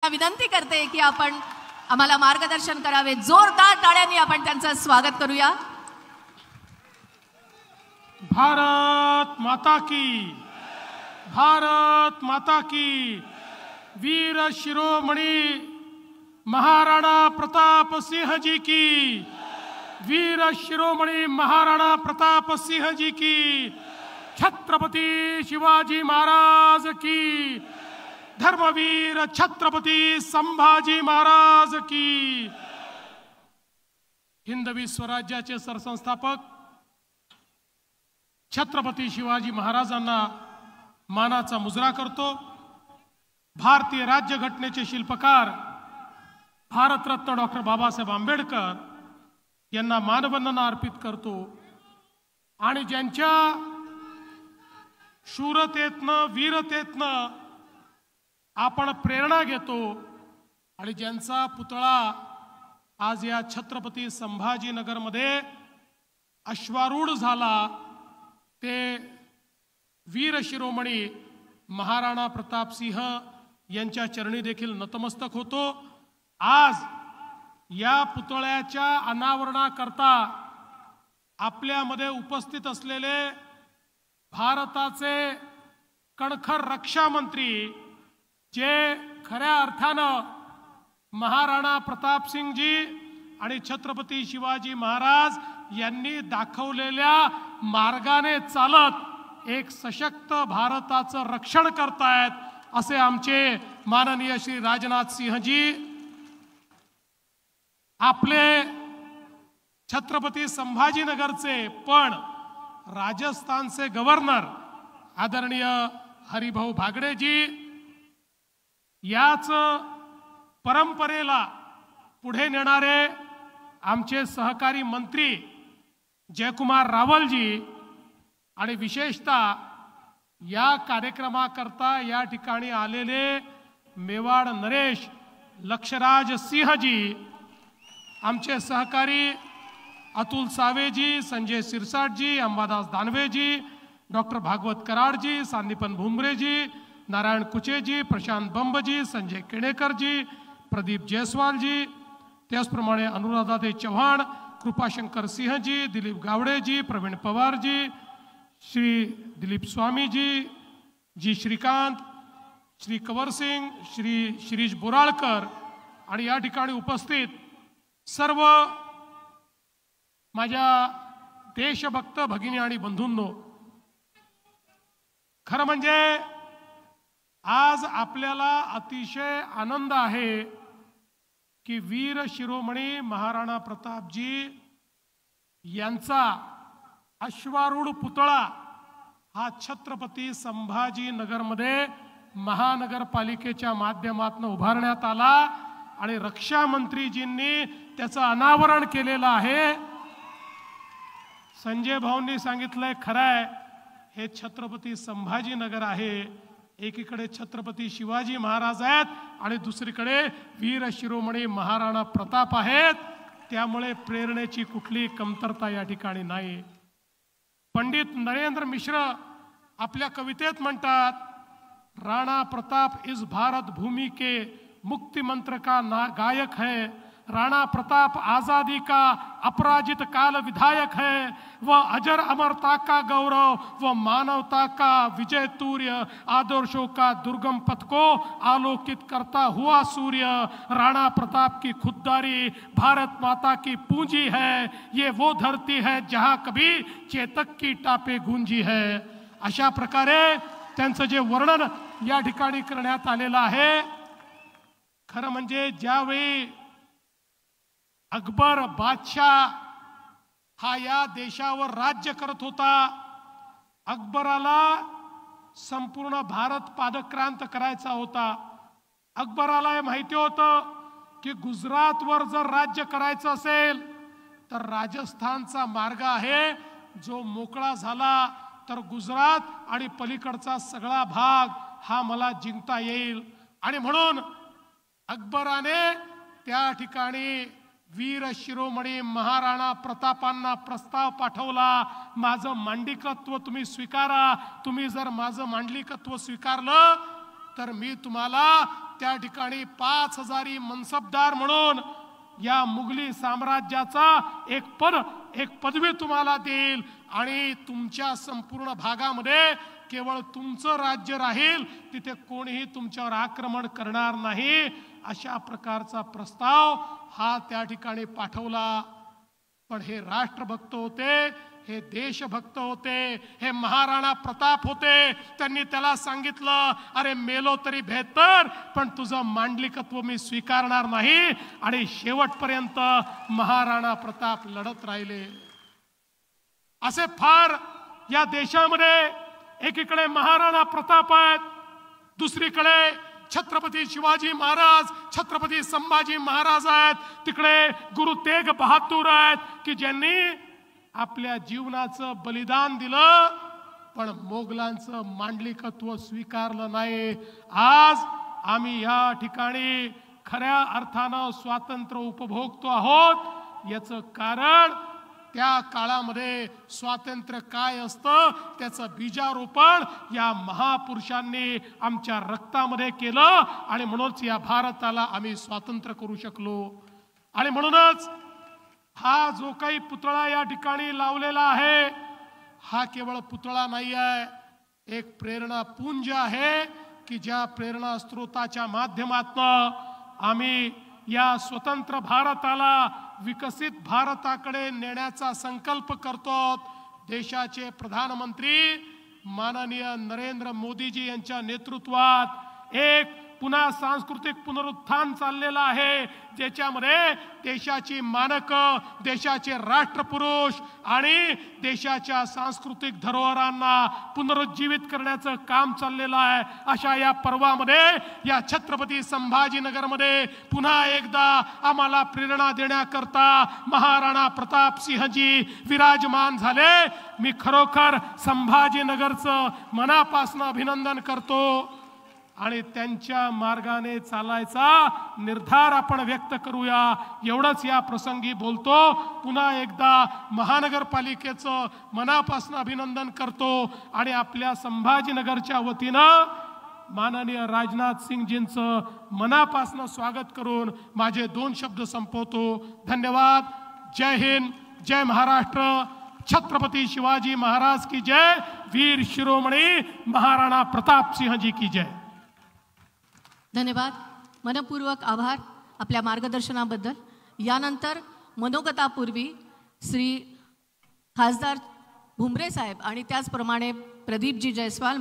विनंती करते की आपण आम्हाला मार्गदर्शन करावे। जोरदार टाळ्यांनी आपण त्यांचं स्वागत करूया। भारत माता की, भारत माता की। वीर शिरोमणी महाराणा प्रताप सिंह जी की, वीर शिरोमणी महाराणा प्रताप सिंह जी की। छत्रपति शिवाजी महाराज की, धर्मवीर छत्रपति संभाजी महाराज की। हिंदवी स्वराज्याचे सरसंस्थापक छत्रपति शिवाजी महाराजांना मानाचा मुजरा करतो। भारतीय राज्यघटनेचे शिल्पकार भारतरत्न डॉक्टर बाबासाहेब आंबेडकर यांना मानवंदना अर्पित करतो आणि ज्यांच्या शूरतेतनं वीरतेतनं आपण प्रेरणा घेतो आणि ज्यांचा पुतळा आज या छत्रपती संभाजीनगरमध्ये अश्वारूढ झाला ते वीर शिरोमणी महाराणा प्रताप सिंह यांच्या चरणी देखील नतमस्तक होतो। आज या पुतळ्याच्या अनावरणाकरता आपल्यामध्ये उपस्थित असलेले भारताचे कणखर रक्षा मंत्री जे खऱ्या अर्थानं महाराणा प्रताप सिंह जी आणि छत्रपती शिवाजी महाराज यांनी दाखवलेल्या मार्गाने चालत एक सशक्त भारताचं रक्षण करतायत असे आमचे माननीय श्री राजनाथ सिंह जी आपले छत्रपती संभाजीनगरचे पण राजस्थानचे गव्हर्नर आदरणीय हरिभाऊ बागडे जी याच परंपरेला पुढे नेणारे आमचे सहकारी मंत्री जयकुमार रावल जी आणि विशेषतः या कार्यक्रमाकरता या ठिकाणी आलेले मेवाड नरेश लक्षराज सिंह जी, आमचे सहकारी अतुल सावे जी, संजय सिरसाट जी, अंबादास दानवे जी, डॉक्टर भागवत कराड जी, सांदीपन भुमरे जी, नारायण कुचे जी, प्रशांत बंब जी, संजय केणेकर जी, प्रदीप जयस्वाल जी, त्याचप्रमाणे अनुराधाताई चव्हाण, कृपाशंकर सिंह जी, दिलीप गावडे जी, प्रवीण पवार जी, श्री दिलीप स्वामी जी, जी श्रीकांत, श्री कंवर सिंग, श्री शिरीष बोराळकर आणि या ठिकाणी उपस्थित सर्व माझ्या देशभक्त भगिनी आणि बंधूंनो, खरं म्हणजे आज आपल्याला अतिशय आनंद आहे की वीर शिरोमणी महाराणा प्रतापजी यांचा अश्वारूढ पुतळा हा छत्रपती संभाजीनगरमध्ये महानगरपालिकेच्या माध्यमातून उभारण्यात आला आणि रक्षा मंत्रीजींनी त्याचं अनावरण केलेलं आहे। संजय भाऊंनी सांगितलंय खरं आहे, हे छत्रपती संभाजीनगर आहे, एकीकडे छत्रपती शिवाजी महाराज आहेत आणि दुसरीकडे वीर शिरोमणी महाराणा प्रताप आहेत, त्यामुळे प्रेरणेची कुठली कमतरता या ठिकाणी नाही। पंडित नरेंद्र मिश्र आपल्या कवितेत म्हणतात, राणा प्रताप इस भारत भूमि के मुक्ति मंत्र का गायक है, राणा प्रताप आजादी का अपराजित काल विधायक है, वह अजर अमरता का गौरव, वह मानवता का विजय तूर्य, आदर्शों का दुर्गम पथ को आलोकित करता हुआ सूर्य। राणा प्रताप की खुददारी भारत माता की पूंजी है, ये वो धरती है जहां कभी चेतक की टापे गूंजी है। अशा प्रकारे त्यांचं जे वर्णन या ठिकाणी करण्यात आलेलं आहे। खरं म्हणजे ज्यावेळी अकबर बादशाह हा या देशावर राज्य करत होता, अकबराला संपूर्ण भारत पादक्रांत करायचा होता। अकबराला हे माहिती होतं की गुजरातवर जर राज्य करायचं असेल तर राजस्थानचा मार्ग आहे, जो मोकळा झाला तर गुजरात आणि पलीकडचा सगळा भाग हा मला जिंकता येईल। आणि म्हणून अकबराने त्या ठिकाणी वीर शिरोमणी महाराणा प्रतापांना प्रस्ताव पाठवला, माझं मांडलिकत्व तुम्ही स्वीकारा, तुम्ही जर माझं मांडलिकत्व स्वीकारलं तर मी तुम्हाला त्या ठिकाणी 5000 मनसबदार म्हणून या मुघली साम्राज्याचा एक पदवी तुम्हाला देईल आणि तुमच्या संपूर्ण भागामध्ये केवळ तुमचं राज्य राहील, तिथे कोणीही तुमच्यावर आक्रमण करणार नाही, अशा प्रकारचा प्रस्ताव हा त्या ठिकाणी पाठवला। पण हे राष्ट्रभक्त होते, हे देशभक्त होते, हे महाराणा प्रताप होते। त्यांनी त्याला सांगितलं, अरे मेलो तरी बेहतर, पण तुझं मांडलिकत्व मी स्वीकारणार नाही। आणि शेवटपर्यंत महाराणा प्रताप लढत राहिले। असे फार या देशामध्ये एकीकडे महाराणा प्रताप आहेत, दुसरीकडे छत्रपती शिवाजी महाराज, छत्रपती संभाजी महाराज आहेत, तिकडे गुरु तेग बहादूर आहेत की ज्यांनी आपल्या जीवनाचं बलिदान दिलं पण मोगलांचं मांडलिकत्व स्वीकारलं नाही। आज आम्ही या ठिकाणी खऱ्या अर्थानं स्वातंत्र्य उपभोगतो आहोत। याचं कारण त्या काळामध्ये स्वातंत्र्य काय असतं त्याचं बीजारोपण या महापुरुषांनी आमच्या रक्तामध्ये केलं आणि म्हणूनच या भारताला आम्ही स्वातंत्र्य करू शकलो। आणि म्हणूनच हा जो काही पुतळा या ठिकाणी लावलेला आहे हा केवळ पुतळा नाही आहे, एक प्रेरणा पुंज आहे की ज्या प्रेरणा स्रोताच्या माध्यमातून आम्ही या स्वतंत्र भारताला विकसित भारताकडे नेण्याचा संकल्प करतो। देशाचे प्रधानमंत्री माननीय नरेंद्र मोदीजी यांच्या नेतृत्वात एक पुन्हा सांस्कृतिक पुनरुत्थान चाललेलं आहे, ज्याच्यामध्ये देशाची मानकं, देशाचे राष्ट्रपुरुष आणि देशाच्या सांस्कृतिक धरोहरांना पुनरुज्जीवित करण्याचं काम चाललेलं आहे। अशा या पर्वामध्ये या छत्रपती संभाजीनगरमध्ये पुन्हा एकदा आम्हाला प्रेरणा देण्याकरता महाराणा प्रताप सिंहजी विराजमान झाले। मी खरोखर संभाजीनगरचं मनापासून अभिनंदन करतो आणि त्यांच्या मार्गाने चालायचा निर्धार आपण व्यक्त करूया, एवढंच या प्रसंगी बोलतो। पुन्हा एकदा महानगरपालिकेचं मनापासून अभिनंदन करतो आणि आपल्या संभाजीनगरच्या वतीनं माननीय राजनाथ सिंगजींचं मनापासून स्वागत करून माझे 2 शब्द संपवतो। धन्यवाद। जय हिंद, जय महाराष्ट्र, छत्रपती शिवाजी महाराज की जय, वीर शिरोमणी महाराणा प्रताप सिंह जी की जय। धन्यवाद, मनपूर्वक आभार आपल्या मार्गदर्शनाबद्दल। यानंतर मनोगतापूर्वी श्री खासदार भुमरे साहेब आणि त्याचप्रमाणे प्रदीपजी जयस्वाल